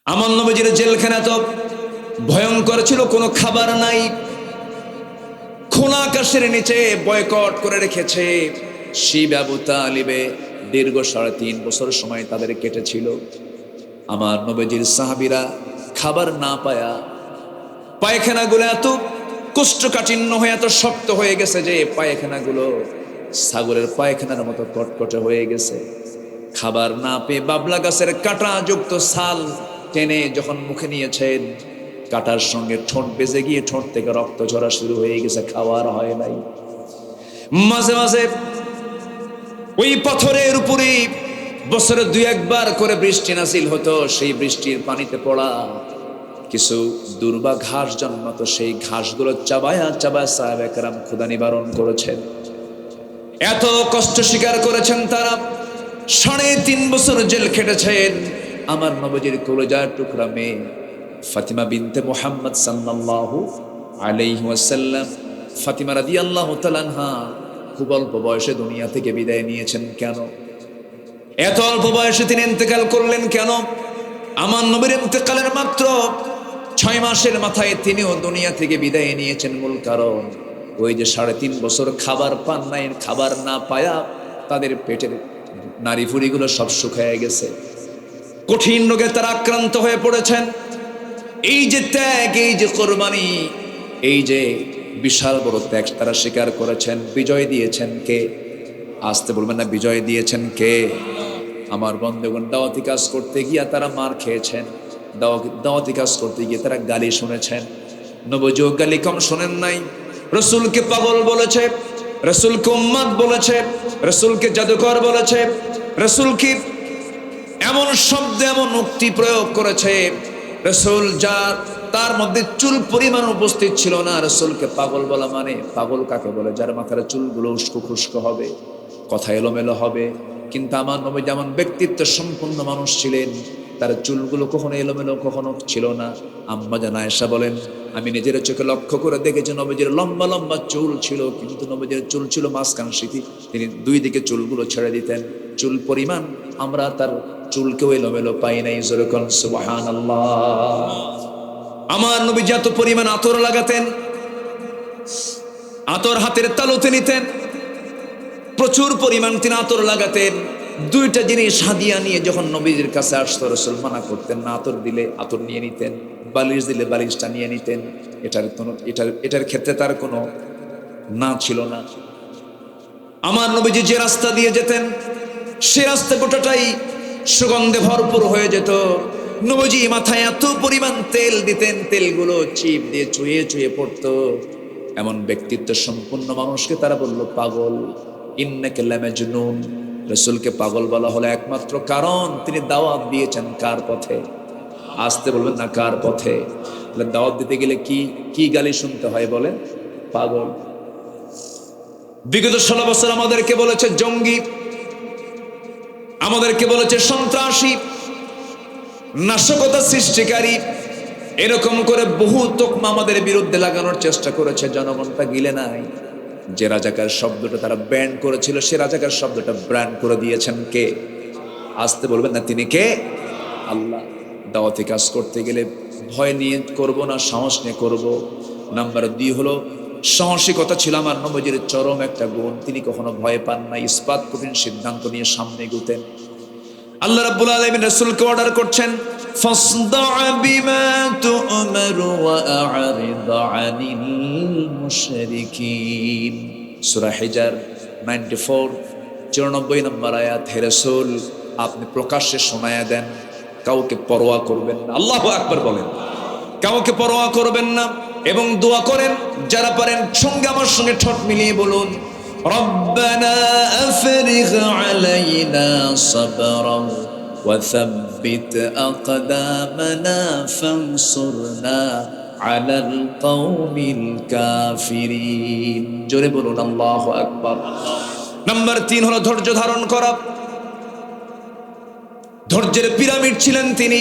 আমার নবীজির জেলখানা তো ভয়ঙ্কর ছিল, কোনো খাবার নাই, খোলা আকাশের নিচে বয়কট করে রেখেছে। শিব আবু তালিবে দীর্ঘ 3.5 বছর সময় তাদের কেটেছিল। আমার নবীজির সাহাবীরা খাবার না পায়া পায়খানাগুলো এত কোষ্ঠকাঠিন্য হয়ে এত শক্ত হয়ে গেছে যে পায়খানাগুলো ছাগলের পায়খানার মতো কটকটে হয়ে গেছে। খাবার না পেয়ে বাবলা গাছের কাঁটা যুক্ত ছাল টেনে যখন মুখে নিয়েছেন, কাঁটার সঙ্গে ঠোঁট বেজে গিয়ে ঠোঁট থেকে রক্ত ঝরা শুরু হয়ে গেছে, খাওয়ার হয় নাই। মাঝে মাঝে ওই পাথরের উপরে বছরে 2-1 বার করে বৃষ্টি নাজিল হতো, সেই বৃষ্টির পানিতে পড়া কিছু দুর্বা ঘাস জন্মাতো, সেই ঘাসগুলো চাবায়া চাবায়া সাহাবায়ে কেরাম ক্ষুধা নিবারণ করেছেন। এত কষ্ট স্বীকার করেছেন তারা, 3.5 বছর জেল খেটেছেন। আমার নবীজির কলিজার টুকরা মেয়ে ফাতিমা বিনতে মুহাম্মদ সাল্লাল্লাহু আলাইহি ওয়াসাল্লাম, ফাতিমা রাদিয়াল্লাহু তাআলা আনহা খুব অল্প বয়সে দুনিয়া থেকে বিদায় নিয়েছেন। কেন এত অল্প বয়সে তিনি ইন্তেকাল করলেন? কেন? আমার নবীর ইন্তেকালের মাত্র 6 মাসের মাথায় তিনিও দুনিয়া থেকে বিদায় নিয়েছেন। মূল কারণ ওই যে 3.5 বছর খাবার পান নাই, খাবার না পায়া তাদের পেটের নাড়ি ভুঁড়িগুলো সব শুকিয়ে গেছে, কঠিন রোগে তারা আক্রান্ত হয়ে পড়েছেন। এই যে ত্যাগ, এই যে কোরবানি, এই যে বিশাল বড় ত্যাগ তারা স্বীকার করেছেন। বিজয় দিয়েছেন কে? আসতে বলবেন না, বিজয় দিয়েছেন কে? আমার বন্ধুগণ, দাওয়াতি কাজ করতে গিয়ে তারা মার খেয়েছেন, দাওয়াতি কাজ করতে গিয়ে তারা গালি শুনেছেন। নবীও গালি কম শোনেন নাই। রসুলকে পাগল বলেছে, রসুলকে উম্মাদ বলেছে, রসুলকে জাদুকর বলেছে, রসুলকে এমন শব্দ এমন উক্তি প্রয়োগ করেছে, রসুল যা তার মধ্যে চুল পরিমাণ উপস্থিত ছিল না। রসুলকে পাগল বলা মানে, পাগল কাকে বলে? যার মাথার চুলগুলো উস্কো খুস্কো হবে, কথা এলোমেলো হবে। কিন্তু আমার নবী যেমন ব্যক্তিত্ব সম্পন্ন মানুষ ছিলেন, তার চুলগুলো কখনো এলোমেলো কখনো ছিল না। আম্মা জান আয়েশা বলেন, আমি নিজের চোখে লক্ষ্য করে দেখেছি নবীজির লম্বা লম্বা চুল ছিল, কিন্তু নবীজির চুল ছিল মাঝখান সিঁথি, তিনি 2 দিকে চুলগুলো ছেড়ে দিতেন। চুল পরিমাণ আমরা তার চুলকেও এলোমেলো পাই নাই। যেরকম সুবহানাল্লাহ। আমার নবী যত পরিমাণ আতর লাগাতেন, আতর হাতের তালুতে নিতেন, প্রচুর পরিমাণ তিনি আতর লাগাতেন। 2টা জিনিস হাদিয়া নিয়ে যখন নবীজির কাছে আসতো, রাসূল মানা করতেন না। আতর দিলে আতর নিয়ে নিতেন, বালিশ দিলে বালিশটা নিয়ে নিতেন। এটার ক্ষেত্রে তার কোনো না ছিল না। আমার নবীজি যে রাস্তা দিয়ে যেতেন, সে রাস্তা গোটাটাই সুগন্ধে ভরপুর হয়ে যেত। নবীজি মাথায় এত পরিমাণ তেল দিতেন, তেলগুলো চিপ দিয়ে চুয়ে চুয়ে পড়তো। এমন ব্যক্তিত্ব সম্পন্ন মানুষকে তারা বলল পাগল। ইন্নাকা লামাজনুন। রাসূলকে পাগল বলা হলো একমাত্র কারণ তিনি দাওয়াত দিয়েছেন কার পথে? আসতে বলবেন না, কার পথে? দাওয়াত দিতে গেলে কি কি গালি শুনতে হয় বলেন? পাগল। বিগত 16 বছর আমাদেরকে বলেছে জঙ্গি, আমাদেরকে বলেছে সন্ত্রাসী, নাশকতা সৃষ্টিকারী, এরকম করে বহু তোকমা আমাদের বিরুদ্ধে লাগানোর চেষ্টা করেছে। জনগণটা গিলে নাই। যে রাজাকার শব্দটা তারা ব্যান্ড করেছিল, সে রাজাকার শব্দটা ব্র্যান্ড করে দিয়েছেন কে? আসতে বলবেন না, তিনি কে? আল্লাহ। দাওয়াতি কাজ করতে গেলে ভয় নিয়ে করব না, সাহস নিয়ে করব। নাম্বার 2 হলো সাহসিকতা ছিল আমার নবীজির চরম একটা গুণ। তিনি কখনো ভয় পান না, ইস্পাত কঠিন সিদ্ধান্ত নিয়ে সামনে এগোতেন। আল্লাহ রাব্বুল আলামিন রাসূলকে অর্ডার করছেন, ফাসদা' বিমা তু'মার ওয়া আ'রিদ আনিল মুশরিকিন। সূরা হিজর 94 94 নম্বর আয়াত। হে রাসূল, আপনি প্রকাশ্যে শোনায়া দেন, কাউকে পরোয়া করবেন না। আল্লাহু আকবার বলেন। কাউকে পরোয়া করবেন না এবং দোয়া করেন। যারা পারেন সঙ্গে আমার সঙ্গে ঠোঁট মিলিয়ে বলুন, রব্বানা আফরিগ আলাইনা সাবরান ওয়া সাব্বিত আকদামানা ফানসুরনা আলাল কওমিল কাফিরিন। জোরে বলুন আল্লাহু আকবার। নাম্বার 3 হলো ধৈর্য ধারণ করা। ধৈর্যের পিরামিড ছিলেন তিনি।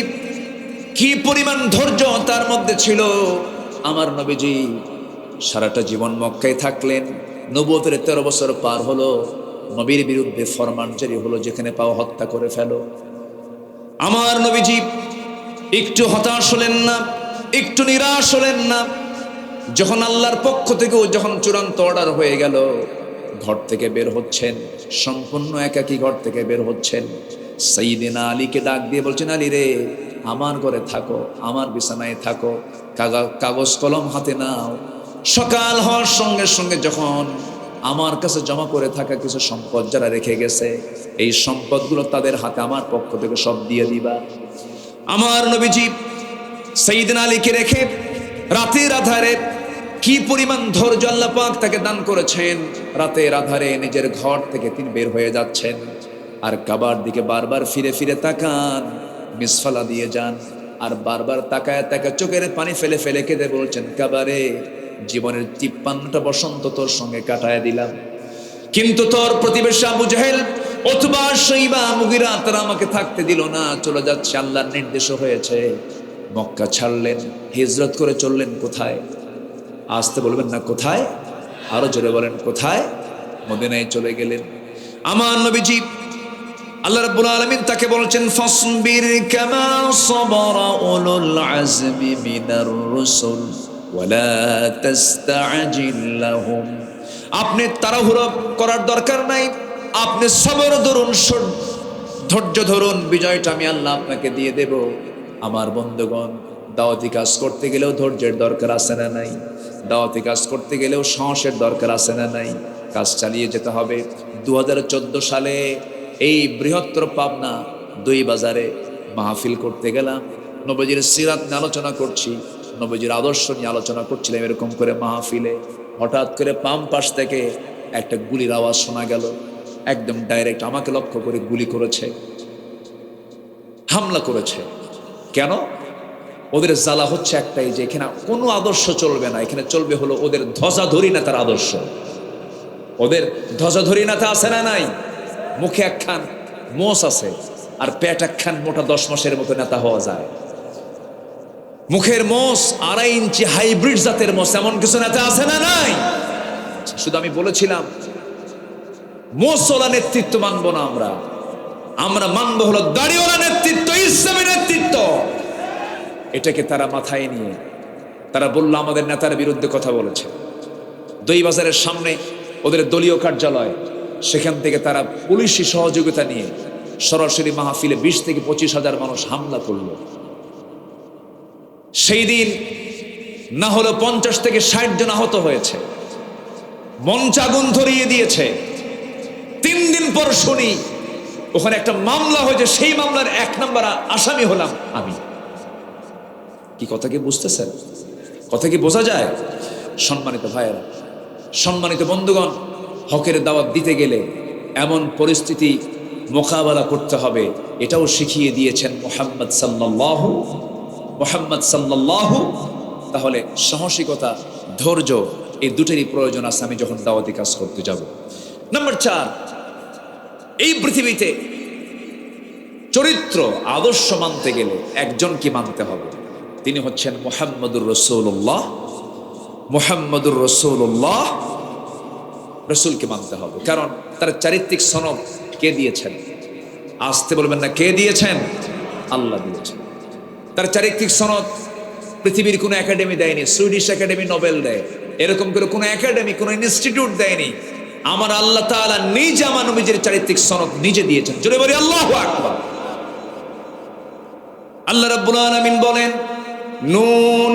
কি পরিমাণ ধৈর্য তার মধ্যে ছিল! আমার নবীজি সারাটা জীবন মক্কায় থাকলেন। নবুয়তের 13 বছর পার হলো, নবীর বিরুদ্ধে ফরমান জারি হলো, যেখানে পাও হত্যা করে ফেলো। আমার নবীজি একটু হতাশ হলেন না, একটু নিরাশ হলেন না। যখন আল্লাহর পক্ষ থেকেও যখন চূড়ান্ত অর্ডার হয়ে গেল, ঘর থেকে বের হচ্ছেন, সম্পূর্ণ একাকী ঘর থেকে বের হচ্ছেন, সাইয়েদনা আলীকে ডাক দিয়ে বলছেন, আলী রে, আমার ঘরে থাকো, আমার বিছানায় থাকো, কাগজ কলম হাতে নাও। সকাল হওয়ার সঙ্গে সঙ্গে যখন আমার কাছে জমা করে থাকা কিছু সম্পদ যারা রেখে গেছে, এই সম্পদগুলো তাদের হাতে আমার পক্ষ থেকে সব দিয়ে দিবা। আমার নবীজি সাইয়েদনা আলীকে রেখে রাতের আধারে, কি পরিমাণ ধৈর্য আল্লাহ পাক তাকে দান করেছেন, রাতের আধারে নিজের ঘর থেকে তিনি বের হয়ে যাচ্ছেন, আর কাবার দিকে বারবার ফিরে ফিরে তাকান, মিসফালা দিয়ে যান, আর বারবার তাকায় তাকায় চোখের পানি ফেলে ফেলে কেঁদে বলছেন, কাবারে, জীবনের 53টা বসন্ত তোর সঙ্গে কাটায় দিলাম, কিন্তু তোর প্রতিবেশী আবু জাহেল, উতবা, শাইবা, মুগিরা তারা আমাকে থাকতে দিল না, চলে যাচ্ছে, আল্লাহর নির্দেশ হয়েছে। মক্কা ছাড়লেন, হিজরত করে চললেন কোথায়? আসতে বলবেন না কোথায়, আরো জোরে বলেন কোথায়? মদিনায় চলে গেলেন। আমার নবীজি, আল্লাহ রাব্বুল আলামিন তাকে বলছেন, ফাসবির কামা সাবারা উলুল আজমি মিনার রুসুল ওয়ালা তাস্তাজিল লাহুম। আপনি তাড়াহুড়ো করার দরকার নাই, আপনি সবর ধরুন, ধৈর্য ধরুন, বিজয়টা আমি আল্লাহ আপনাকে দিয়ে দেব। আমার বন্ধুগণ, দাওয়াতি কাজ করতে গেলেও ধৈর্যের দরকার আছে না নাই? দাওয়াতি কাজ করতে গেলেও সাহসের দরকার আছে না নাই? কাজ চালিয়ে যেতে হবে। 2014 সালে এই বৃহত্তর পাবনা 2 বাজারে মাহফিল করতে গেলাম, নবীজির সিরাত নিয়ে আলোচনা করছি, নবীজির আদর্শ নিয়ে আলোচনা করছিলাম। এরকম করে মাহফিলে হঠাৎ করে বাম পাশ থেকে একটা গুলির আওয়াজ শোনা গেল, একদম ডাইরেক্ট আমাকে লক্ষ্য করে গুলি করেছে, হামলা করেছে। কেন? ওদের জ্বালা হচ্ছে একটাই, যে এখানে কোনো আদর্শ চলবে না, এখানে চলবে হলো ওদের ধ্বজাধরি নেতার আদর্শ। ওদের ধ্বজাধরি নেতা আছে না নাই? মুখে একখান মোষ আছে আর পেট একখান মোটা 10 মাসের মতো নেতা হওয়া যায়। মুখের মোষ 2.5 ইঞ্চি হাইব্রিড জাতের মোষ, এমন কিছু নেতা আছে না নাই? শুধু আমি বলেছিলাম মোষওয়ালা নেতৃত্ব মানবো না আমরা, আমরা মানবো হলো দাড়িওয়ালা নেতৃত্ব, ইসলামী নেতৃত্ব। এটাকে তারা মাথায় নিয়ে তারা বলল আমাদের নেতার বিরুদ্ধে কথা বলেছে। 2 বাজারের সামনে ওদের দলীয় কার্যালয়, সেখান থেকে তারা পুলিশি সহযোগিতা নিয়ে সরাসরি মাহফিলে 20 থেকে 25 হাজার মানুষ হামলা করল। সেই দিন না হলো 50 থেকে 60 জন আহত হয়েছে, মঞ্চ আগুন ধরিয়ে দিয়েছে। 3 দিন পর শুনি ওখানে একটা মামলা হয়েছে, সেই মামলার 1 নম্বর আসামি হলাম আমি। কি কথা কি বুঝতেছেন? কথা কি বোঝা যায়? সম্মানিত ভাইয়েরা, সম্মানিত বন্ধুগণ, হকের দাওয়াত দিতে গেলে এমন পরিস্থিতি মোকাবেলা করতে হবে, এটাও শিখিয়ে দিয়েছেন মুহাম্মদ সাল্লাল্লাহু। তাহলে সাহসিকতা, ধৈর্য, এই দুটোরই প্রয়োজন আছে আমি যখন দাওয়াতি কাজ করতে যাব। নাম্বার 4, এই পৃথিবীতে চরিত্র আদর্শ মানতে গেলে একজনকে মানতে হবে, তিনি হচ্ছেন মুহাম্মদুর রাসূলুল্লাহ। মুহাম্মদুর রাসূলুল্লাহ, রাসূলকে মানতে হবে, কারণ তার চারিত্রিক সনদ কে দিয়েছেন? আসতে বলবেন না কে দিয়েছেন? আল্লাহ দিয়েছেন। তার চারিত্রিক সনদ পৃথিবীর কোনো একাডেমি দেয়নি, সুইডিশ একাডেমি নোবেল দেয়, এরকম করে কোনো একাডেমি, কোনো ইনস্টিটিউট দেয়নি। আমার আল্লাহ তাআলা নিজে আমার নবীজির চারিত্রিক সনদ নিজে দিয়েছেন। জোরে বলি আল্লাহু আকবার। আল্লাহ রাব্বুল আলামিন বলেন, নুন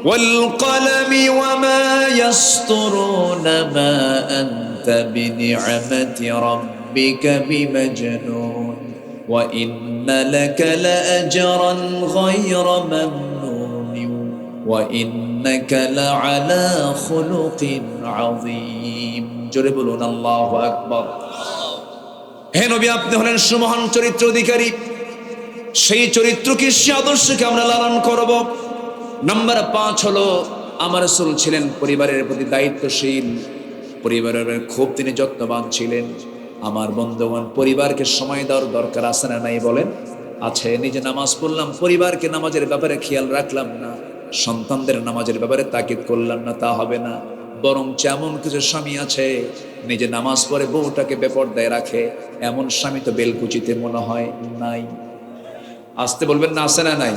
ওয়াল কলমি ওয়া মা ইয়াসতুরুন মা আনতা বিনি'মাতি রাব্বিকা বিমাজনুন ওয়া ইন্না লাকা লাআজরান গায়রা মামনুন ওয়া ইন্নাকা লাআলা খুলুকিন আযীম। জোরে বলুন আল্লাহু আকবার। হে নবী, আপনি হলেন সুমহান চরিত্র অধিকারী, সেই চরিত্রকে, সে আদর্শকে আমরা লালন করব। নাম্বার 5 হলো, আমার রাসূল ছিলেন পরিবারের প্রতি দায়িত্বশীল, পরিবারের খুব তিনি যত্নবান ছিলেন। আমার বন্ধুগণ, পরিবারকে সময় দেওয়ার দরকার আছে না নাই বলেন? আছে। নিজে নামাজ পড়লাম, পরিবারকে নামাজের ব্যাপারে খেয়াল রাখলাম না, সন্তানদের নামাজের ব্যাপারে তাকিদ করলাম না, তা হবে না। বরং যেমন কিছু স্বামী আছে নিজে নামাজ পড়ে বউটাকে বেপরদায় রাখে, এমন স্বামী তো বেলকুচিতে মনে হয় নাই। আসতে বলবেন না আছে না নাই?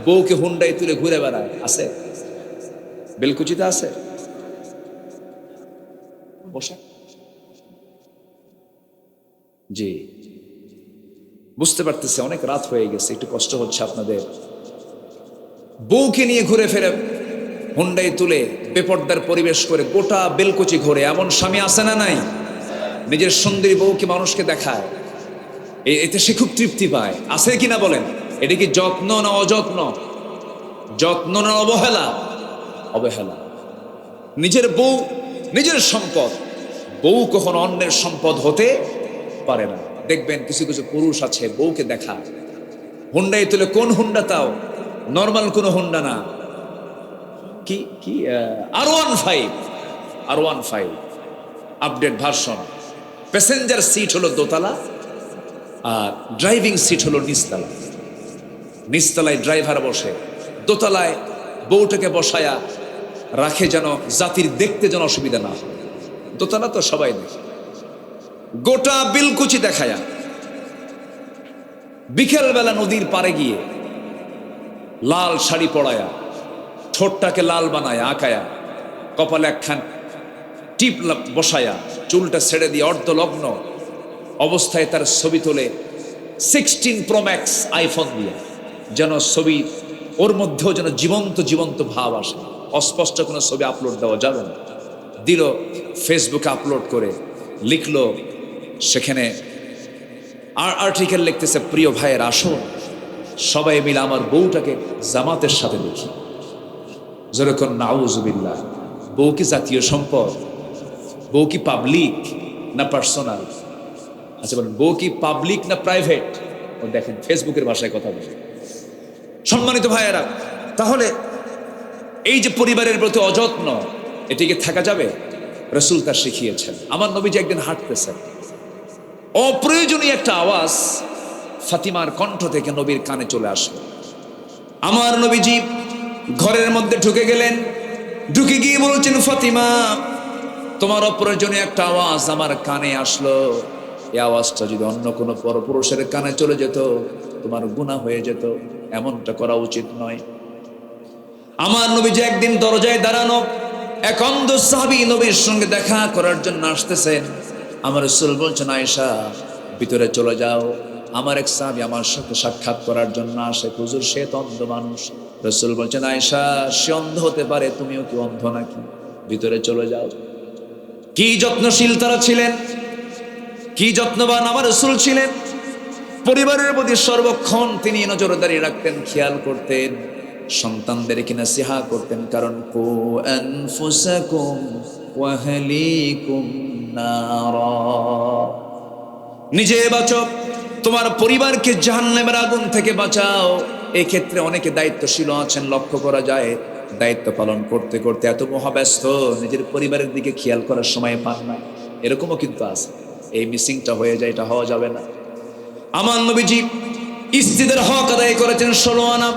বউকে হুন্ডায় তুলে ঘুরে বেড়ায়, আছে? বেলকুচিতে আছে? বসা। জি, বুঝতে পারতেছে অনেক রাত হয়ে গেছে, একটু কষ্ট হচ্ছে আপনাদের। বউকে নিয়ে ঘুরে ফেরে হুন্ডাই তুলে বেপর্দার পরিবেশ করে গোটা বেলকুচি ঘোরে, এমন স্বামী আছে না নাই? নিজের সুন্দরী বউকে মানুষকে দেখায়, এতে সে খুব তৃপ্তি পায়, আছে কিনা বলেন? এটা কি যত্ন না অযত্ন? যত্ন না অবহেলা? অবহেলা। নিজের বউ নিজের সম্পদ, বউ কখনো অন্যের সম্পদ হতে পারে না। দেখবেন কিছু কিছু পুরুষ আছে বউকে দেখা হুন্ডাই তুলে, কোন হুন্ডা তাও নর্মাল কোনো হুন্ডা না, কি কি R15, R15 update version. Passenger seat হলো দোতলা আর ড্রাইভিং সিট হলো নিচতলা। নিচতলায় ড্রাইভার বসে, দোতলায় বউটাকে বসায়া রাখে যেন জাতির দেখতে যেন অসুবিধা না হয়। দোতলা তো সবাই দেখে। গোটা বিলকুচি দেখায়া বিকেলবেলা নদীর পাড়ে গিয়ে লাল শাড়ি পরায়া, ঠোঁটটাকে লাল বানায়া আঁকায়া, কপালে একখান টিপ বসায়া, চুলটা ছেড়ে দিয়ে অর্ধলগ্ন অবস্থায় তার ছবি তোলে 16 Pro Max আইফোন দিয়ে, যেন ছবি ওর মধ্যেও যেন জীবন্ত জীবন্ত ভাব আসে। অস্পষ্ট কোনো ছবি আপলোড দেওয়া যাবে না। দিল ফেসবুকে আপলোড করে, লিখলো সেখানে আর্টিকেল লিখতেছে, প্রিয় ভাইয়ের আসুন সবাই মিলে আমার বউটাকে জামাতের সাথে দেখি। যেরকম নাউজুবিল্লাহ। বউ কি জাতীয় সম্পদ? বউ কি পাবলিক না পার্সোনাল? আচ্ছা বলেন, বউ কি পাবলিক না প্রাইভেট? ও দেখেন ফেসবুকের ভাষায় কথা বলে। সম্মানিত ভাইয়েরা, তাহলে এই যে পরিবারের প্রতি অযত্ন, এটিকে থাকা যাবে? রাসূল তা শিখিয়েছেন। আমার নবীজি একদিন হাঁটতেছেন, অপ্রয়োজনীয় একটা আওয়াজ ফাতিমার কণ্ঠ থেকে নবীর কানে চলে আসলো। আমার নবীজি ঘরের মধ্যে ঢুকে গেলেন, ঢুকে গিয়ে বলছেন, ফাতিমা তোমার অপ্রয়োজনীয় একটা আওয়াজ আমার কানে আসলো। এই আওয়াজটা যদি অন্য কোনো পরপুরুষের কানে চলে যেত তোমার গুনাহ হয়ে যেত, এমনটা করা উচিত নয়। আমার নবীজি একদিন দরজায় দাঁড়ানো এক অন্ধ সাহাবী নবীর সঙ্গে দেখা করার জন্য আসতেছেন। আমার রাসূল বলছেন, আয়েশা ভিতরে চলে যাও। আমার এক সাহাবী আমার সাথে সাক্ষাৎ করার জন্য আসে, হুজুর সে তো অন্ধ মানুষ। রাসূল বলছেন, আয়েশা সে অন্ধ হতে পারে, তুমিও কি অন্ধ নাকি? ভিতরে চলে যাও। কি যত্নশীল তারা ছিলেন, কি যত্নবান আমার রাসূল ছিলেন। পরিবারের প্রতি সর্বক্ষণ তিনি নজরদারি রাখতেন, খেয়াল করতেন, সন্তানদেরকে নসিহা করতেন। কারণ কু আনফুসাকুম ওয়া আহলিকুম নারা, নিজে বাঁচো, তোমার পরিবারকে জাহান্নামের আগুন থেকে বাঁচাও। এই ক্ষেত্রে অনেকে দায়িত্বশীল আছেন, লক্ষ্য করা যায় দায়িত্ব পালন করতে করতে এত মহাব্যস্ত নিজের পরিবারের দিকে খেয়াল করার সময় পান না। এরকমও কিন্তু আছে। এই মিসিংটা হয়ে যায়, এটা হওয়া যাবে না। আমার নবীজি স্ত্রীদের হক আদায় করেছেন 16 আনা।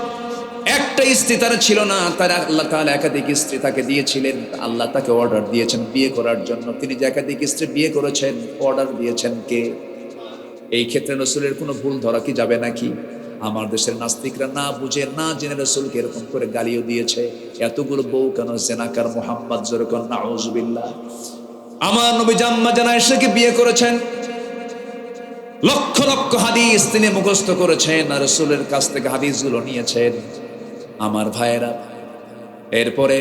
একটা স্ত্রী তার ছিল না, তার আল্লাহ তাআলা একাধিক স্ত্রী তাকে দিয়েছিলেন। আল্লাহ তাকে অর্ডার দিয়েছেন বিয়ে করার জন্য। তিনি যে একাধিক স্ত্রী বিয়ে করেছেন, অর্ডার দিয়েছেন কে? এই ক্ষেত্রে রাসূলের কোনো ভুল ধরা কি যাবে নাকি? আমার দেশের নাস্তিকরা না বুঝে না জেনে রাসূলকে এরকম করে গালিও দিয়েছে, এতগুলো বউ কেন? জেনাকার মুহাম্মদ, যেরকম নাউজুবিল্লাহ। আমার নবী আম্মা জান আয়েশাকে বিয়ে করেছেন, লক্ষ লক্ষ হাদিস তিনি মুখস্থ করেছেন আর রাসূলের কাছ থেকে হাদিসগুলো নিয়েছেন। আমার ভাইয়েরা, এরপরে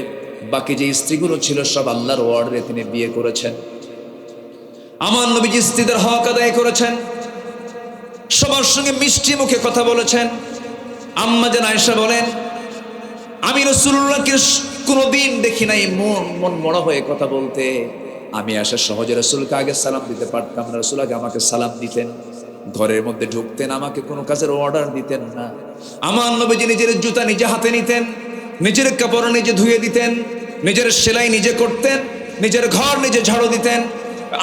বাকি যে স্ত্রীগুলো ছিল সব আল্লাহর অর্ডারে তিনি বিয়ে করেছেন। আমার নবীজি স্ত্রীদের হক আদায় করেছেন, সবার সঙ্গে মিষ্টি মুখে কথা বলেছেন। আম্মা জান আয়েশা বলেন, আমি রাসূলুল্লাহকে কোনোদিন দেখি নাই মন মরা হয়ে কথা বলতে। আমি আসা সহজে রাসূলকে আগে সালাম দিতে পারতাম না, রাসূল আগে আমাকে সালাম দিতেন। ঘরের মধ্যে ঢুকতেন, আমাকে কোনো কাজের অর্ডার দিতেন না। আমার নবীজি নিজের জুতা নিজে হাতে নিতেন, নিজের কাপড় নিজে ধুয়ে দিতেন, নিজের সেলাই নিজে করতেন, নিজের ঘর নিজে ঝাড়ু দিতেন।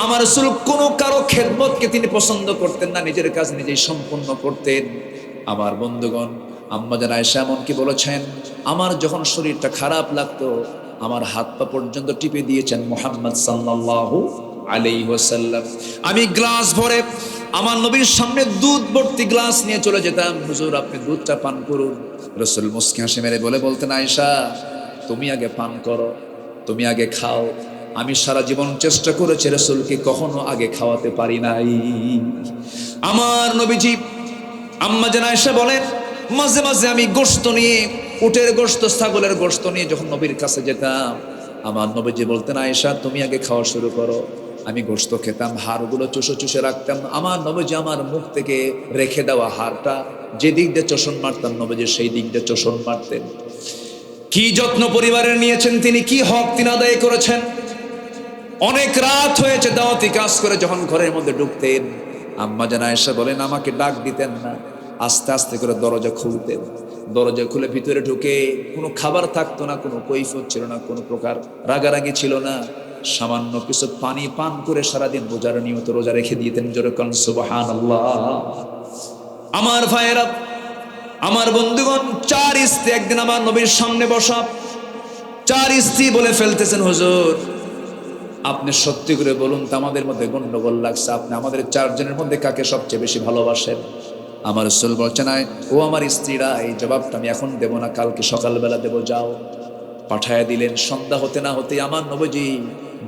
আমার রাসূল কোনো কারো খেদমতকে তিনি পছন্দ করতেন না, নিজের কাজ নিজেই সম্পূর্ণ করতেন। আমার বন্ধুগণ, আম্মা জান আয়েশা এমনকি বলেছেন, আমার যখন শরীরটা খারাপ লাগতো আমার হাত পা পর্যন্ত টিপে দিয়েছেন মুহাম্মদ সাল্লাল্লাহু আলাইহি ওয়াসাল্লাম। আমি গ্লাস ভরে আমার নবীর সামনে দুধ ভর্তি গ্লাস নিয়ে চলে যেতাম, হুজুর আপনি দুধটা পান করুন। রাসূল মুস্কি হাসি মেরে বলতেন, আয়েশা তুমি আগে পান করো, তুমি আগে খাও। আমি সারা জীবন চেষ্টা করেছি রাসূলকে কখনো আগে খাওয়াতে পারি নাই। আমার নবীজি আম্মা জান আয়েশা বলেন, মাঝে মাঝে আমি গোশত নিয়ে, উটের গোশত, ছাগলের গোশত নিয়ে যখন নবীর কাছে যেতাম, আমার নবীজি বলতেন, আয়েশা তুমি আগে খাওয়া শুরু করো। আমি গোশত খেতাম, হাড়গুলো চুষে চুষে রাখতাম। আমার নবীজি আমার মুখ থেকে রেখে দেওয়া হাড়টা যে দিক দিয়ে চোষণ মারতাম, নবীজি সেই দিক দিয়ে চোষণ মারতেন। কি যত্ন পরিবারের নিয়েছেন তিনি, কি হক তিনি আদায় করেছেন। অনেক রাত হয়েছে দাওয়াতি কাজ করে যখন ঘরের মধ্যে ঢুকতেন, আম্মা জান আয়েশা বলেন আমাকে ডাক দিতেন না, আস্তে আস্তে করে দরজা খুলতেন। দরজা খুলে ভিতরে ঢুকে কোনো খাবার থাকতো না, কোনো কৈফিয়ত ছিল না, কোনো প্রকার রাগারাগি ছিল না। সামান্য কিছু পানি পান করে সারাদিন রোজার নিয়ত রোজা রেখে দিতেন। জোরে কোন সুবহানাল্লাহ। আমার ভাইয়েরা, আমার বন্ধুগণ, 4 স্ত্রী একদিন আমার নবীর সামনে বসা। 4 স্ত্রী বলে ফেলতেছেন, হুজুর আপনি সত্যি করে বলুন তো, আমাদের মধ্যে গন্ডগোল লাগছে, আপনি আমাদের 4 জনের মধ্যে কাকে সবচেয়ে বেশি ভালোবাসেন? আমার রাসূল বলছেন, ও আমার স্ত্রীরা, এই জবাবটা আমি এখন দেব না, কালকে সকালবেলা দেব, যাও। পাঠায়া দিলেন। সন্ধ্যা হতে না হতে আমার নবীজি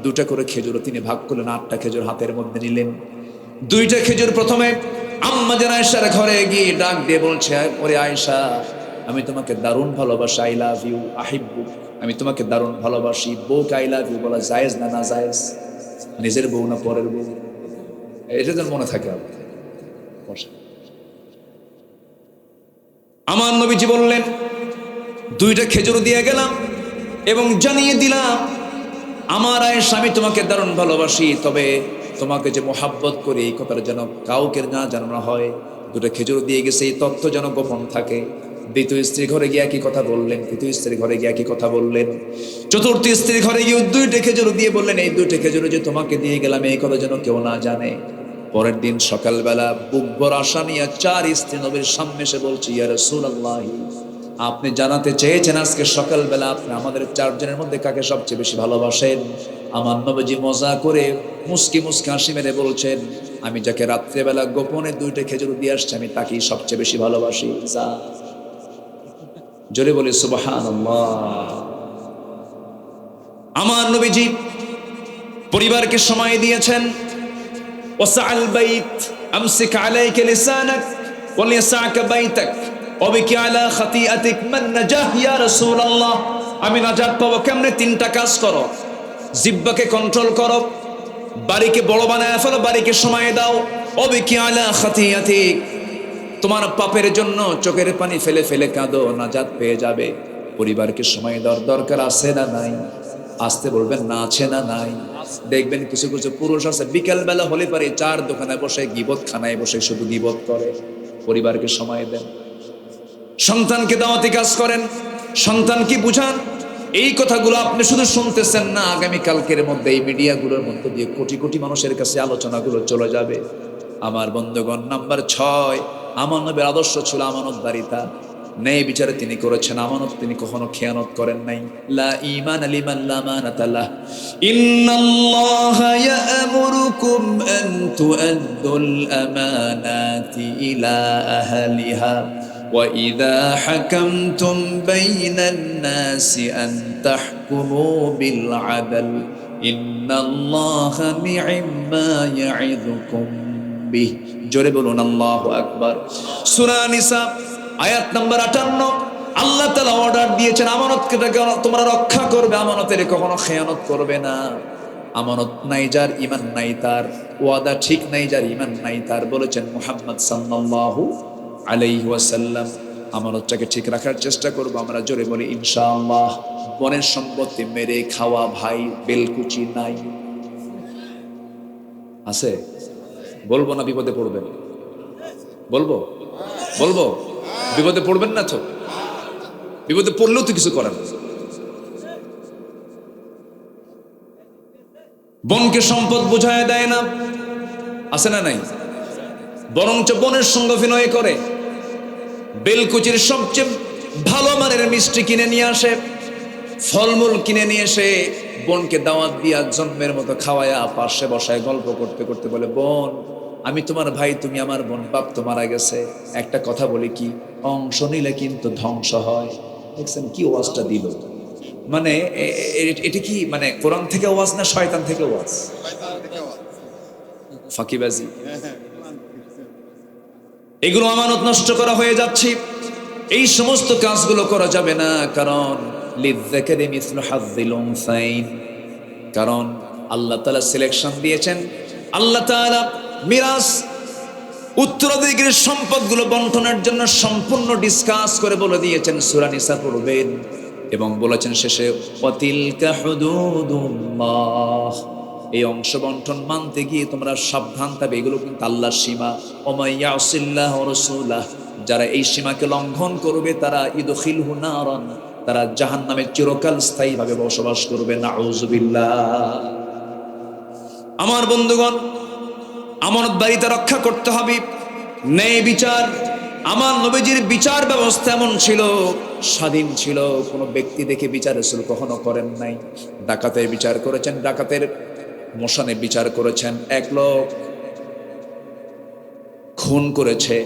2টা করে খেজুর তিনি ভাগ করলেন, 8টা খেজুর হাতের মধ্যে নিলেন। 2টা খেজুর প্রথমে আম্মা জান আয়েশার ঘরে গিয়ে ডাক দিয়ে বলছে, ওরে আয়েশা, আমি তোমাকে দারুণ ভালোবাসি, আই লাভ ইউ, আহিব্বু, আমি তোমাকে দারুণ ভালোবাসি। বউকে আই লাভ ইউ বলা জায়েজ না? না জায়েজ। নিজের বউ না পরের বউ? এটা যেন মনে থাকে। আমার নবীজি বললেন, 2টা খেজুর দিয়ে গেলাম এবং জানিয়ে দিলাম, আমার আয়েশা আমি তোমাকে দারুণ ভালোবাসি, তবে তোমাকে যে মোহাব্বত করি এই কথাটা যেন কাউকে না জানানো হয়। 2টা খেজুর দিয়ে গেছে, এই তথ্য যেন গোপন থাকে। 2য় স্ত্রী ঘরে গিয়ে একই কথা বললেন, 3য় স্ত্রী ঘরে গিয়ে একই কথা বললেন, 4র্থ স্ত্রী ঘরে গিয়ে 2টা খেজুর দিয়ে বললেন, এই 2টা খেজুর যে তোমাকে দিয়ে গেলাম এই কথা যেন কেউ না জানে। পরের দিন সকালবেলা বুক ভরা আশা নিয়ে 4 স্ত্রী নবীর সামনে এসে বলছি, ইয়া রাসূলুল্লাহ, আপনি জানাতে চেয়েছেন আজকে সকালবেলা আপনি আমাদের 4 জনের মধ্যে কাকে সবচেয়ে বেশি ভালোবাসেন। আমার নবীজি মজা করে মুস্কি মুস্কি হাসি মেরে বলছেন, আমি যাকে রাত্রেবেলা গোপনে 2টা খেজুর দিয়ে আসছি আমি তাকেই সবচেয়ে বেশি ভালোবাসি। যা, জোরে বলি সুবহানাল্লাহ। আমার নবীজি পরিবারকে সময় দিয়েছেন। ওয়াসাআল বাইত আমসিক আলাইকা লিসানাক ওয়ালিয়াসাকা বাইতাক ওয়াবিকি আলা খাতিআতিক মান নাজাহ ইয়া রাসূলুল্লাহ। আমি নাজাত পাবো কেমনে? 3টা কাজ করো। জিহ্বাকে কন্ট্রোল করো, বাড়িকে বড় বানায় ফেলো, বাড়িকে সময় দাও। ওয়াবিকি আলা খাতিআতিক, তোমার পাপের জন্য চোখের পানি ফেলে ফেলে কাঁদো, নাজাত পেয়ে যাবে। পরিবারকে সময় দেওয়ার দরকার আছে না নাই? আসতে বলবেন না, আছে না নাই? দেখবেন কিছু কিছু পুরুষ আছে বিকেলবেলা হলে পারে 4 দোকানে বসে, গিবত খানায় বসে শুধু গিবত করে। পরিবারকে সময় দেন, সন্তানকে দাওয়াতি কাজ করেন, সন্তানকে বুঝান। এই কথাগুলো আপনি শুধু শুনতেছেন না, আগামী কালকের মধ্যে এই মিডিয়াগুলোর মধ্যে দিয়ে কোটি কোটি মানুষের কাছে আলোচনাগুলো চলে যাবে। আমার বন্ধুগণ, নাম্বার 6, আমার নবীর আদর্শ ছিল আমানতদারিতা। ন্যায় বিচারে তিনি করেছেন, আমানত তিনি কখনো খেয়ানত করেন নাই। লা ঈমান লিমান লা আমানাতা লাহ। ইন্নাল্লাহা ইয়া'মুরুকুম আন তু'আদ্দুল আমানাতি ইলা আহলিহা ওয়া ইযা হাকামতুম বাইনান নাসি আন তাহকুমু বিল আদল ইন্নাল্লাহা নি'মা ইয়া'iযুকুম বিহ। জোরে বলুন আল্লাহু আকবার। সূরা নিসা আয়াত নাম্বার 58। আল্লাহ তাআলা অর্ডার দিয়েছেন আমানতকে তোমরা রক্ষা করবে, আমানতের কখনো খেয়ানত করবে না। আমানত নাই যার, ঈমান নাই তার, ওয়াদা ঠিক নাই যার, ঈমান নাই তার, বলেছেন মুহাম্মদ সাল্লাল্লাহু আলাইহি ওয়াসাল্লাম। আমানতটাকে ঠিক রাখার চেষ্টা করব আমরা, জোরে বলি ইনশাআল্লাহ। বনের সম্পত্তি মেরে খাওয়া ভাই বেলকুচি নাই? আছে? বলবো না বিপদে পড়বেন? বলবো বলবো বিপদে পড়বেন না তো? বিপদে পড়লেও তো কিছু করার। বনকে সম্পদ বুঝায় দেয় না, আছে না নাই? বরঞ্চ বনের সঙ্গে অভিনয় করে। বেলকুচির সবচেয়ে ভালো মানের মিষ্টি কিনে নিয়ে আসে, ফলমূল কিনে নিয়ে এসে বনকে দাওয়াত দিয়া জন্মের মতো খাওয়ায়া পাশে বসায় গল্প করতে করতে বলে, বোন আমি তোমার ভাই, তুমি আমার বোন, বাপ তো মারা গেছে, একটা কথা বলি কি, অংশ নিলে কিন্তু ধ্বংস হয়। দেখছেন কি ওয়াজটা দিল, মানে এটা কি মানে কোরআন থেকে ওয়াজ না শয়তান থেকে ওয়াজ? ফাঁকিবাজি, এগুলো আমানত নষ্ট করা হয়ে যাচ্ছে। এই সমস্ত কাজগুলো করা যাবে না, কারণ লিযযাকারি মিসলু হাযযিল উনসাইন, কারণ আল্লাহ তাআলা সিলেকশন দিয়েছেন। আল্লাহ তাআলা মিরাস উত্তরাধিকারের সম্পদগুলো বন্টনের জন্য সম্পূর্ণ ডিসকাস করে বলে দিয়েছেন। সূরা নিসা পড়বেন এবং বলেছেন শেষে ওয়াতিলকা হুদুদুল্লাহ, এই অংশ বন্টন মানতে গিয়ে তোমরা সাবধান থাকবে, এগুলো কিন্তু আল্লাহর সীমা। ওয়া ইয়াসিল্লাহ ওয়া রাসূলাহ, যারা এই সীমাকে লঙ্ঘন করবে তারা ইদখিলহু নারান, তারা জাহান্নামে চিরকাল স্থায়ীভাবে বসবাস করবে। নাউযুবিল্লাহ। আমার বন্ধুগণ, আমানতদারিতা রক্ষা করতে হবে, ন্যায় বিচার। আমার নবীজির বিচার ব্যবস্থা এমন ছিল, স্বাধীন ছিল, কোনো ব্যক্তি দেখে বিচার রাসূল কখনো করেন নাই। ডাকাতের বিচার করেছেন, ডাকাতের মশানে বিচার করেছেন। এক লোক খুন করেছে,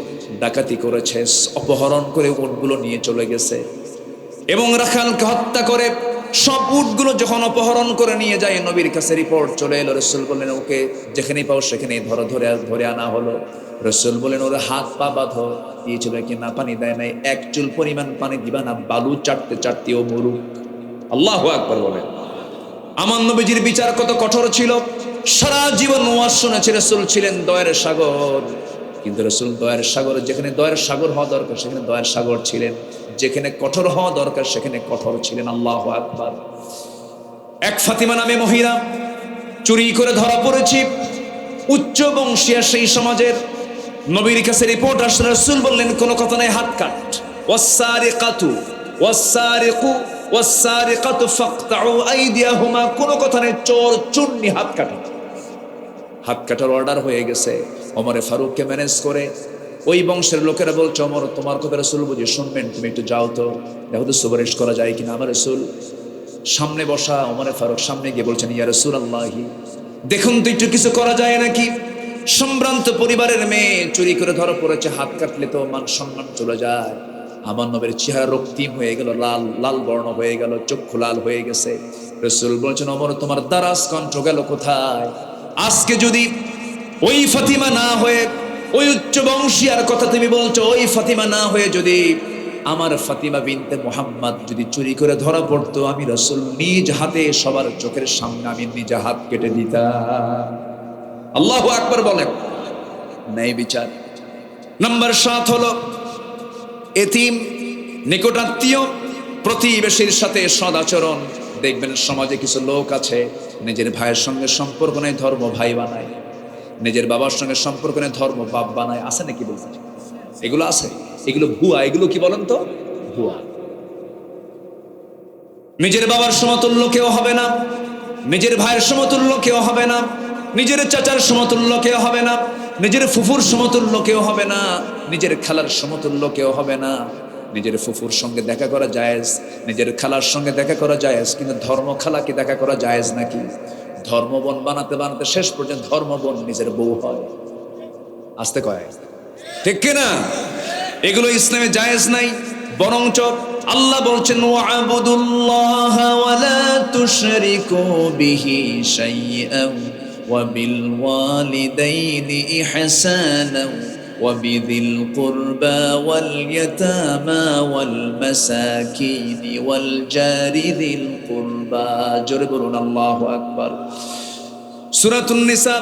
ডাকাতি করেছে, অপহরণ করে উটগুলো নিয়ে চলে গেছে এবং রাখালকে হত্যা করে সব উটগুলো যখন অপহরণ করে নিয়ে যায়, নবীর কাছে রিপোর্ট চলে এলো। রাসূল বললেন ওকে যেখানেই পাও সেখানেই ধরে আনা হলো। রাসূল বললেন ওর হাত পা বাঁধো। দিয়েছিল কি না? পানি দেয় নাই, এক চুল পরিমাণ পানি দিবা না, বালু চাটতে চাটতে ও মরুক। আল্লাহু আকবার বলেন। আমার নবীজির বিচার কত কঠোর ছিল। সারা জীবন ওয়াজ শুনেছে, রাসূল ছিলেন দয়ার সাগর, কিন্তু রাসূল দয়ার সাগর, যেখানে দয়ার সাগর হওয়া দরকার সেখানে দয়ার সাগর ছিলেন, যেখানে কঠোর হওয়া দরকার সেখানে কঠোর ছিলেন। আল্লাহু আকবার। এক ফাতিমা নামে মহিলা চুরি করে ধরা পড়েছি, উচ্চ বংশীয় সেই সমাজের। নবীর কাছে রিপোর্ট আসলে রাসূল বললেন কোনো কথা নাই, হাত কাট। ওয়াসসারিকাতু ওয়াসসারিকু ওয়াসসারিকাতু ফাকতাউ আইদিয়াহুমা, কোনো কথা নেই, চোর চুন্নি হাত কাটা। হাত কাটার অর্ডার হয়ে গেছে। ওমরে ফারুককে ম্যানেজ করে ওই বংশের লোকেরা বলছে ওমর তোমার কথা রাসূল বুঝে শুনবেন, তুমি একটু যাও তো, দেখো তো সুপারিশ করা যায় কিনা। আমার রাসূল সামনে বসা, ওমরে ফারুক সামনে গিয়ে বলছেন ইয়া রাসূলুল্লাহি, দেখুন তো একটু কিছু করা যায় নাকি। সম্ভ্রান্ত পরিবারের মেয়ে চুরি করে ধরা পড়েছে, হাত কাটলে তো মান সম্মান চলে যায়। আমার নবীর চেহারা রক্তিম হয়ে গেল, লাল লাল বর্ণ হয়ে গেল, চক্ষু লাল হয়ে গেছে। রাসূল বলছেন ওমর তোমার দারাজ কণ্ঠ গেল কোথায়? আজকে যদি ওই ফাতিমা না হয়ে, ওই উচ্চ বংশীয়ার কথা তুমি বলছো, ওই ফাতিমা না হয়ে যদি আমার ফাতিমা বিনতে মুহাম্মদ যদি চুরি করে ধরা পড়তো, আমি রাসূল নিজ হাতে সবার চোখের সামনে আমি নিজে হাত কেটে দিতাম। আল্লাহু আকবার বলেন। ন্যায় বিচার। নাম্বার 7 হলো এতিম, নিকটাত্মীয়, প্রতিবেশীর সাথে সদাচরণ। দেখবেন সমাজে কিছু লোক আছে নিজের ভাইয়ের সঙ্গে সম্পর্ক নেই, ধর্ম ভাই বানায়, নিজের বাবার সঙ্গে সম্পর্ক নেই, ধর্ম বাপ বানায়। আছে নাকি বলতে? এগুলো আছে, এগুলো ভুয়া। এগুলো কি বলেন তো? ভুয়া। নিজের বাবার সমতুল্য কেউ হবে না, নিজের ভাইয়ের সমতুল্য কেউ হবে না, নিজের চাচার সমতুল্য কেউ হবে না, নিজের ফুফুর সমতুল্য কেউ হবে না, নিজের খালার সমতুল্য কেউ হবে না। নিজের ফুফুর সঙ্গে দেখা করা জায়েজ, নিজের খালার সঙ্গে দেখা করা জায়েজ, কিন্তু ধর্ম খালাকে দেখা করা জায়েজ নাকি? ধর্মবোন বানাতে বানাতে শেষ পর্যন্ত ধর্মবোন নিজের বউ হয়। আসতে কয় ঠিক কিনা? এগুলো ইসলামে জায়েজ নাই। বরঞ্চ আল্লাহ বলছেন ওয়া'বুদুল্লাহ ওয়া লা তুশরিকু বিহি শাইআন ওয়া বিল ওয়ালিদাইনি ইহসানান ওয়া বিযিল কুরবা ওয়াল ইয়াতামা ওয়াল মাসাকিন ওয়াল জারি যিল কুরবা। জোরে বলুন আল্লাহু আকবার। সূরাতুন নিসা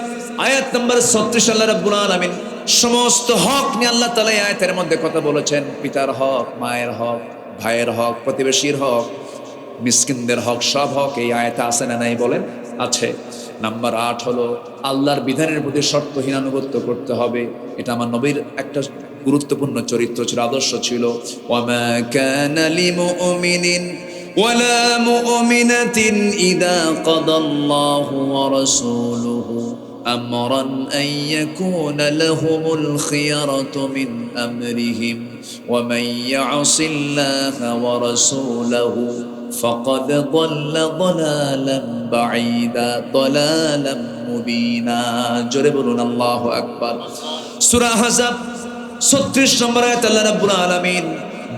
আয়াত নম্বর 36 আল্লাহ রাব্বুল আলামিন সমস্ত হক নিয়ে আল্লাহ তাআলা এই আয়াতের মধ্যে কথা বলেছেন। পিতার হক, মায়ের হক, ভাইয়ের হক, প্রতিবেশীর হক, মিসকিনদের হক, সব হক এই আয়াতে আছে না নাই বলেন? আছে। নাম্বার 8 হলো আল্লাহর বিধানের প্রতি শর্তহীন আনুগত্য করতে হবে। এটা আমার নবীর একটা গুরুত্বপূর্ণ চরিত্র ছিল, আদর্শ ছিল। ওয়ামা কানা লিমুমিনিন ওয়ালা মুমিনাতিন ইযা কাদাল্লাহু ওয়া রাসূলুহু আমরান আন ইয়াকুনা লাহুমুল খিয়ারাতু মিন আমরিহিম ওয়া মান ইয়াসিল্লাহা ওয়া রাসূলাহু ফাকাদ দাল্লা দালালান বাঈদা দালালান মুবিনা। জোরে বলুন আল্লাহু আকবার। সূরা আহজাব 36 নম্বর আয়াত আল্লাহ রাব্বুল আলামিন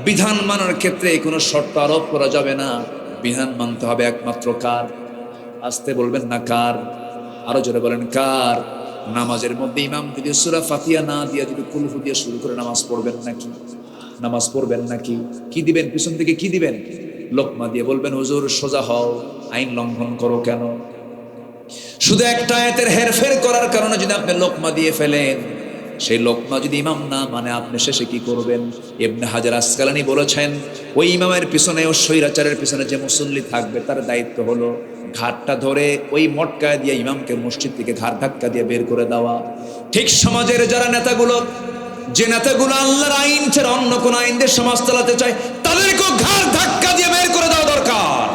বিধান মানার ক্ষেত্রে কোনো শর্ত আরোপ করা যাবে না। বিধান মানতে হবে একমাত্র কার? আসতে বলবেন না কার? আরো জোরে বলেন কার? নামাজের মধ্যে ইমাম যদি সূরা ফাতিহা না দিয়ে যদি কুল হু দিয়ে শুরু করে নামাজ পড়বেন নাকি? নামাজ পড়বেন নাকি? কি দিবেন পিছন থেকে? কি দিবেন? লোকমা দিয়ে বলবেন হুজুর সোজা হও, আইন লঙ্ঘন করো কেন? শুধু একটা আয়াতের হেরফের করার কারণে যদি আপনি লোকমা দিয়ে ফেলেন, সেই লোকমা যদি ইমাম না মানে আপনি শেষে কি করবেন? ইবনে হাজার আসকালানী বলেছেন ওই ইমামের পিছনে ও স্বৈরাচারের পিছনে যে মুসল্লি থাকবে তার দায়িত্ব হলো ঘাটটা ধরে ওই মটকা দিয়ে ইমামকে মসজিদ থেকে ঘাট ধাক্কা দিয়ে বের করে দেওয়া। ঠিক সমাজের যারা নেতাগুলো, যে নেতাগুলো আল্লাহর আইন ছাড়া অন্য কোন আইন দিয়ে সমাজ চালাতে চায়, তাদেরকেও ঘাট ধাক্কা দিয়ে বের করে দেওয়া দরকার।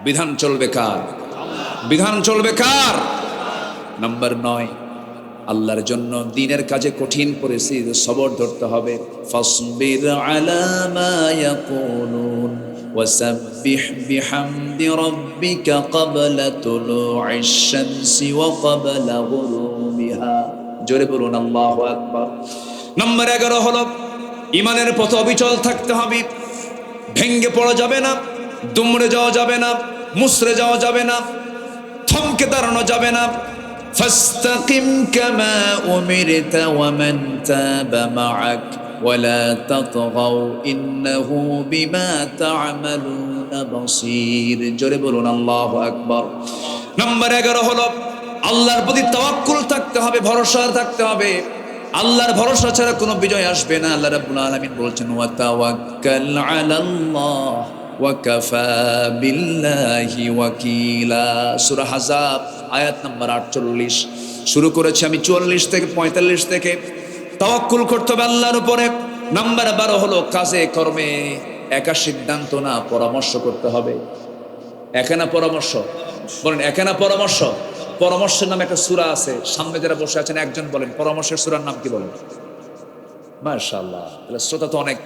বিধান চলবে কার? বিধান চলবে কার? নাম্বার 9, আল্লাহর জন্য দ্বীনের কাজে কঠিন পরিস্থিতি সবর ধরতে হবে। ফাসবির আলা মা ইয়াকুলুন ওয়াসাব্বিহ বিহামদি রাব্বিকা ক্বাবলা তুলুইশ শামসি ওয়া ক্বাবলা গুরুবিহা। জোরে বলুন আল্লাহু আকবার। নাম্বার 11 হলো ঈমানের পথে অবিচল থাকতে হবে। ভেঙ্গে পড়া যাবে না, দুমড়ে যাওয়া যাবে না, মুসরে যাওয়া যাবে না, থমকে দাঁড়ানো যাবে না। ফাস্তাকিম কামা উমিরতা ওয়া মান তাবা মাআক ওয়ালা তাতগাও ইন্নাহু বিমা তা'মালুনা বাসীর। জোরে বলুন আল্লাহু আকবার। নাম্বার 11 হলো আল্লাহর প্রতি তাওয়াক্কুল থাকতে হবে, ভরসা থাকতে হবে। আল্লাহর ভরসা ছাড়া কোনো বিজয় আসবে না। আল্লাহ রাব্বুল আলামিন বলছেন ওয়া তাওয়াক্কাল আলাল্লাহ ওয়া কাফা বিল্লাহি ওয়াকিলা। সূরা আহজাব আয়াত নাম্বার 48। শুরু করেছি আমি 44 থেকে 45 থেকে। তাওয়াক্কুল করতে হবে আল্লাহর উপরে। নাম্বার 12 হলো কাজে কর্মে একা সিদ্ধান্ত না, পরামর্শ করতে হবে। একা না পরামর্শ? বলেন একা না পরামর্শ? পরামর্শের নামে একটা সূরা আছে, সামনে যারা বসে আছেন একজন বলেন পরামর্শের সূরার নাম কি বলেন? মাশাআল্লাহ, তাহলে শ্রোতা তো অনেক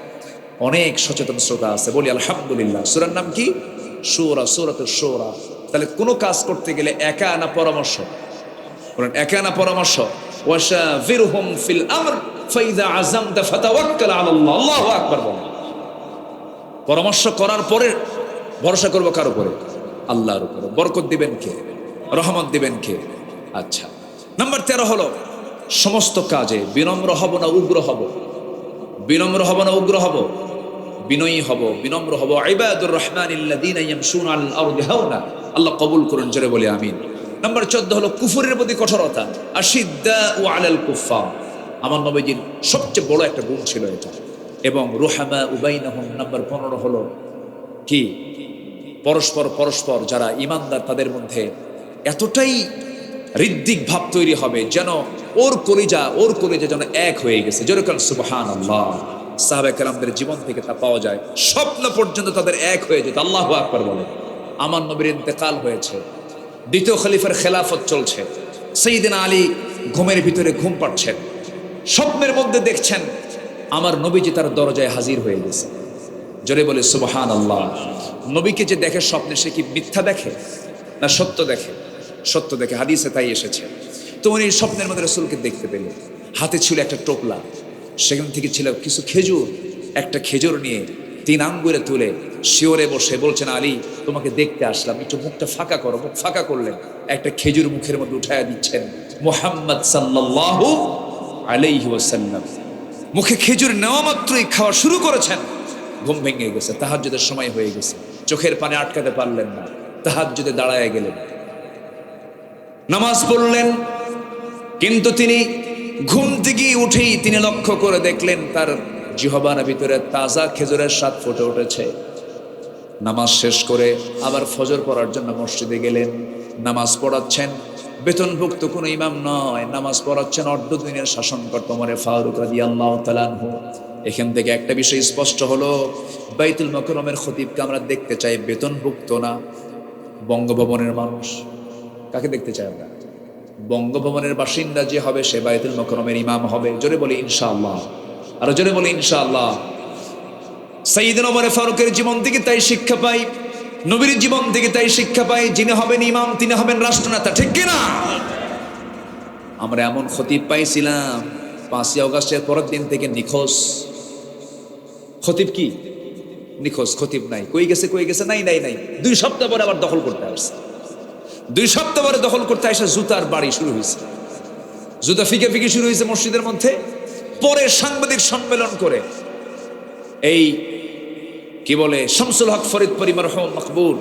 অনেক সচেতন শ্রোতা আছে, বলি আলহামদুলিল্লাহ। সূরার নাম কি? সূরা, সূরাতুশ শূরা। তাহলে কোনো কাজ করতে গেলে একা না পরামর্শ? বলেন একা না পরামর্শ? ওয়াশাভিরহুম ফিল আমর ফাইযা আযামতা ফাতাওয়াক্কাল আলাল্লাহ। আল্লাহু আকবার বলেন। পরামর্শ করার পরে ভরসা করব কার উপরে? আল্লাহর উপরে। বরকত দিবেন কে? রহমত দিবেন কে? আচ্ছা, নাম্বার 13 হলো সমস্ত কাজে বিনম্র হব না উগ্র হব? বিনম্র হব না উগ্র হব? বিনয়ী হব, বিনম্র হব। ইবাদুর রহমানিল্লাযীনা ইয়ামশুনা আলাল আরদি হাওনা। আল্লাহ কবুল করুন, জোরে বলি আমিন। নাম্বার 14 হলো কুফরের প্রতি কঠোরতা। আশিদ্দাউ আলাল কুফফার। আমার নবীজির সবচেয়ে বড় একটা গুণ ছিল এটা। এবং রুহামা বাইনাহুম। নাম্বার 15 হলো কি? পরস্পর যারা ঈমানদার তাদের মধ্যে এতটাই হৃদ্দিক ভাব তৈরি হবে যেন ওর কলিজা যেন এক হয়ে গেছে। যেরকম সুবহানাল্লাহ, সাহাবা কেরামদের জীবন থেকে তা পাওয়া যায়। স্বপ্ন পর্যন্ত তাদের এক হয়ে যেত। আল্লাহু আকবার বলে। আমার নবীর ইন্তেকাল হয়েছে, দ্বিতীয় খলিফার খেলাফত চলছে, সাইয়েদনা আলী ঘুমের ভিতরে ঘুম পাচ্ছেন, স্বপ্নের মধ্যে দেখছেন আমার নবীজি তার দরজায় হাজির হয়ে গেছে। জোরে বলে সুবহানাল্লাহ। নবীকে যে দেখে স্বপ্নে, সে কি মিথ্যা দেখে না সত্য দেখে? সত্য দেখে, হাদিসে তাই এসেছে। তো উনি স্বপ্নের মধ্যে রাসূলকে দেখতে পেলেন। হাতে ছিল একটা টোপলা, সেখান থেকে ছিল কিছু খেজুর। একটা খেজুর নিয়ে 3 আঙ্গুলে তুলে শিওরে বসে বলছেন, আলী তোমাকে দেখতে আসলাম, একটু মুখটা ফাঁকা করো। মুখ ফাঁকা করলেন, একটা খেজুর মুখের মধ্যে উঠায়া দিচ্ছেন। মুহাম্মদ সাল্লাল্লাহু আলাইহি ওয়াসাল্লাম মুখে খেজুর নেওয়া মাত্রই খাওয়া শুরু করেছেন। ঘুম ভেঙে গেছে, তাহাজ্জুদের সময় হয়ে গেছে, চোখের পানি আটকাতে পারলেন না, তাহাজ্জুদে দাঁড়ায় গেলেন, নামাজ পড়লেন। কিন্তু তিনি ঘুম থেকে উঠেই তিনি লক্ষ্য করে দেখলেন তার জিহ্বার ভিতরে তাজা খেজুরের স্বাদ ফুটে উঠেছে। নামাজ শেষ করে আবার ফজর পড়ার জন্য মসজিদে গেলেন। নামাজ পড়াচ্ছেন বেতনভুক্ত কোনো ইমাম নয়, নামাজ পড়াচ্ছেন অর্ধদিনের শাসনকর্তা ওমর ফারুক রাদিয়াল্লাহু তাআলা আনহু। এখান থেকে একটা বিষয় স্পষ্ট হলো, বাইতুল মুকাররমের খতিবকে আমরা দেখতে চাই বেতনভুক্ত না, বঙ্গভবনের মানুষ। কাকে দেখতে চাই আমরা? বঙ্গভবনের বাসিন্দা যে হবে সে বাইতুল মুকাররমের ইমাম হবে। জোরে বলি ইনশাআল্লাহ, আর জোরে বলি ইনশাআল্লাহ। সাইয়েদনা ওমর ফারুকের জীবন থেকে তাই শিক্ষা পাই। নবীর জীবন থেকে তাই শিক্ষা পাই, যিনি হবেন ইমাম তিনি হবেন রাষ্ট্রনেতা, ঠিক কিনা? আমরা এমন খতিব পাইছিলাম 5ই আগস্টের পরের দিন থেকে নিখোঁজ। খতিব কি নিখোঁজ, খতিব নাই, কই গেছে নাই নাই নাই। 2 সপ্তাহ পরে আবার দখল করতে আসছে। 2 সপ্তাহ পরে দখল করতে আসে জুতার বাড়ি শুরু হয়েছে, জুতা ফিকে শুরু হয়েছে মসজিদের মধ্যে। পরে সাংবাদিক সম্মেলন করে এই কি বলে শামসুল হক ফরিদপুরি মরহুম মকবুল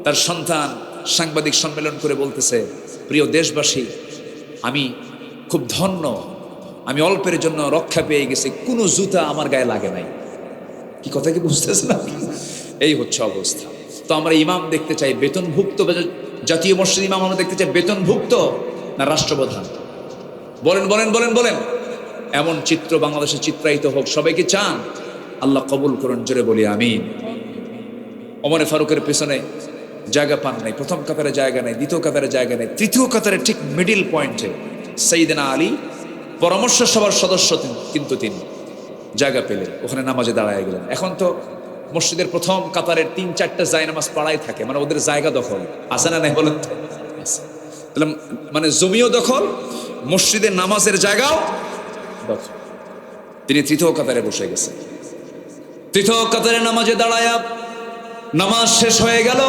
তার সন্তান সাংবাদিক সম্মেলন করে বলতেছে, প্রিয় দেশবাসী, আমি খুব ধন্য, আমি অল্পের জন্য রক্ষা পেয়ে গেছি, কোনো জুতা আমার গায়ে লাগে নাই। কি কথা কি বুঝতেছে না? এই হচ্ছে অবস্থা। তো আমরা ইমাম দেখতে চাই বেতনভুক্ত, জাতীয় মসজিদ ইমাম আমরা দেখতে চাই বেতনভুক্ত না রাষ্ট্রপ্রধান? বলেন বলেন বলেন বলেন। এমন চিত্র বাংলাদেশে চিত্রায়িত হোক, সবাই কি চান? আল্লাহ কবুল করুন, জোরে বলি আমিন। ওমরে ফারুকের পেছনে জায়গা পান নাই, প্রথম কাতারে জায়গা নেই, দ্বিতীয় কাতারে জায়গা নেই, তৃতীয় কাতারে ঠিক মিডিল পয়েন্টে সাইয়েদনা আলী পরামর্শ সভার সদস্য, কিন্তু তিনি জায়গা পেলেন, ওখানে নামাজে দাঁড়ায় গেলেন। এখন তো মসজিদের প্রথম কাতারের 3-4টা জায়নামাজ পাড়ায় থাকে, মানে ওদের জায়গা দখল আছে না নাই বলেন তো? তাহলে মানে জমিও দখল, মসজিদের নামাজের জায়গাও দখল। তিনি তৃতীয় কাতারে বসে গেছেন। তৃতীয় কাতারে নামাজে দাঁড়ায়া নামাজ শেষ হয়ে গেল।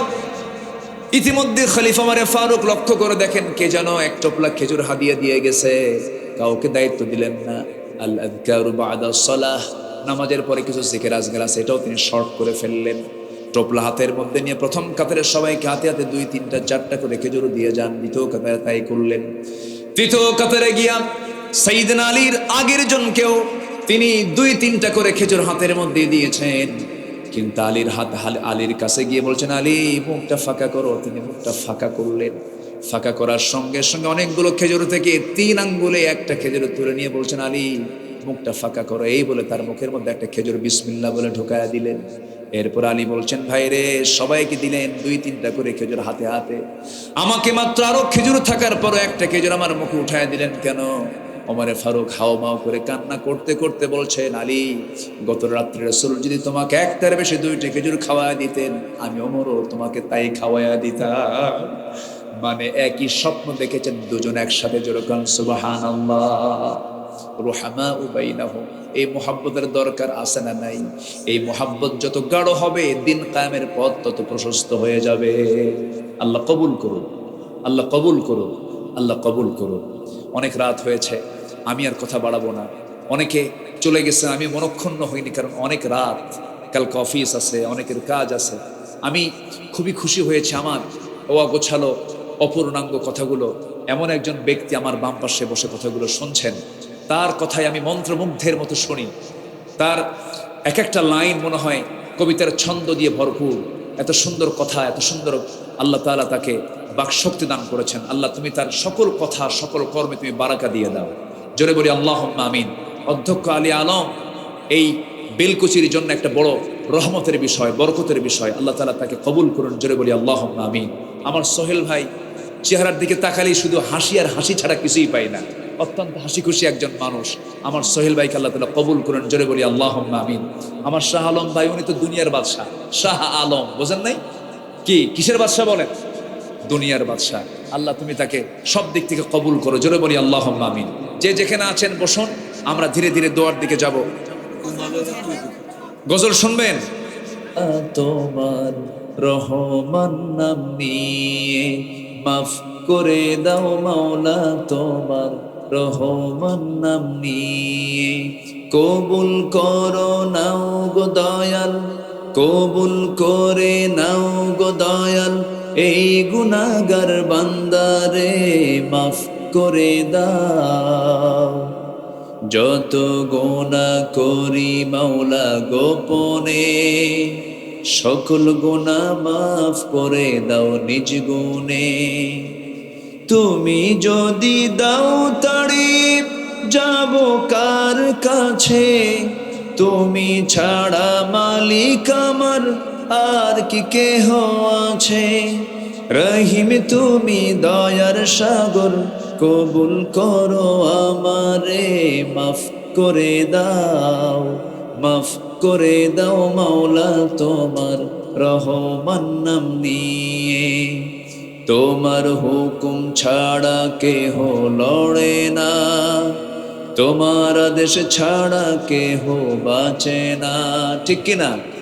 ইতিমধ্যে খলিফা ওমরে ফারুক লক্ষ্য করে দেখেন কে যেন এক টোপলা খেজুর হাদিয়া দিয়ে গেছে, কাউকে দায়িত্ব দিলেন না। আল আযকারু বা'দা সালাহ, নামাজের পরে কিছু জিকির আজকার আছে, এটাও তিনি শর্ট করে ফেললেন। টোপলা হাতের মধ্যে নিয়ে প্রথম কাতারের সবাইকে হাতে হাতে 2, 3, 4টা করে খেজুর দিয়ে যান। দ্বিতীয় কাতারে তাই করলেন। তৃতীয় কাতারে গিয়া সাইয়েদনা আলীর আগের জনকেও তিনি 2-3টা করে খেজুর হাতের মধ্যে দিয়েছেন। কিন্তু আলীর কাছে গিয়ে বলছেন, আলী মুখটা ফাঁকা করো। তিনি মুখটা ফাঁকা করলেন। ফাঁকা করার সঙ্গে সঙ্গে অনেকগুলো খেজুর থেকে 3 আঙ্গুলে একটা খেজুর তুলে নিয়ে বলছেন, আলী মুখটা ফাঁকা করো। এই বলে তার মুখের মধ্যে একটা খেজুর বিসমিল্লাহ বলে ঢোকায়া দিলেন। এরপর আলী বলছেন, ভাই রে, সবাইকে দিলেন 2-3টা করে খেজুর হাতে হাতে, আমাকে মাত্র আরো খেজুর থাকার পরও একটা খেজুর আমার মুখে উঠায় দিলেন কেন? ওমরে ফারুক হাওমাও করে কান্না করতে করতে বলছেন, আলী গত রাত্রে রাসূল যদি তোমাকে একটার বেশি 2টা খেজুর খাওয়ায়া দিতেন, আমি ওমরও তোমাকে তাই খাওয়ায়া দিতাম। মানে একই স্বপ্ন দেখেছেন দুজন একসাথে, যেরকম সুবহানাল্লাহ। রুহামাউ বাইনাহুম, এই মুহাব্বতের দরকার আছে না নাই? এই মুহাব্বত যত গাঢ় হবে, দিন কায়েমের পথ তত প্রশস্ত হয়ে যাবে। আল্লাহ কবুল করুন, আল্লাহ কবুল করুন, আল্লাহ কবুল করুন। অনেক রাত হয়েছে, আমি আর কথা বাড়াবো না। অনেকে চলে গেছে, আমি মনক্ষুণ্ণ হইনি, কারণ অনেক রাত, কালকে অফিস আছে, অনেকের কাজ আছে। আমি খুবই খুশি হয়েছে আমার গোছালো অপূর্ণাঙ্গ কথাগুলো এমন একজন ব্যক্তি আমার বাম পাশে বসে কথাগুলো শুনছেন, তার কথায় আমি মন্ত্রমুগ্ধের মতো শুনি। তার এক একটা লাইন মনে হয় কবিতার ছন্দ দিয়ে ভরপুর। এত সুন্দর কথা, এত সুন্দর আল্লাহ তাআলা তাকে বাকশক্তি দান করেছেন। আল্লাহ তুমি তার সকল কথা, সকল কর্মে তুমি বারাকা দিয়ে দাও। জোরে বলি আল্লাহুম্মা আমিন। অধ্যক্ষ আলী আলম এই বেলকুচির জন্য একটা বড় রহমতের বিষয়, বরকতের বিষয়। আল্লাহ তাআলা তাকে কবুল করুন। জোরে বলি আল্লাহুম্মা আমিন। আমার সোহেল ভাই চেহারার দিকে তাকালেই শুধু হাসি আর হাসি ছাড়া কিছুই পাই না। অত্যন্ত হাসি খুশি একজন মানুষ। আমার সোহেল ভাইকে আল্লাহ তাআলা কবুল করুন। জোরে বলি আল্লাহুম্মা আমিন। আমার শাহ আলম ভাই, উনি তো দুনিয়ার বাদশাহ। শাহ আলম বোঝেন নাই? কি কিসের বাদশাহ বলেন? দুনিয়ার বাদশাহ। আল্লাহ তুমি তাকে সব দিক থেকে কবুল করো। জোরে বলি আল্লাহুম্মা আমিন। যে যেখানে আছেন বসুন, আমরা ধীরে ধীরে দোয়ার দিকে যাব। গজল শুনবেন? তোমার রহমান নাম নিয়ে মাফ করে দাও মাওলা, তোমার রহমান নাম নিয়ে কবুল করো নাও গো দয়াল, কবুল করে নাও গো দয়াল, এই গুনাহগার বান্দারে মাফ করে দাও। যত গুনাহ করি মাওলা গোপনে, সকল গুনাহ মাফ করে দাও নিজ গুণে। তুমি যদি দাও তাড়ি যাব কার কাছে, তুমি ছাড়া মালিক আমার আর কি কেহ আছে। রহিম তুমি দয়ার সাগর, কবুল করো আমারে, মাফ করে দাও, মাফ করে দাও মাওলা, তোমার রহমান নাম নিয়ে। তোমার হুকুম ছাড়া কেহ লড়ে না, তোমার আদেশ ছাড়া কেহ বাঁচে না, ঠিক কিনা?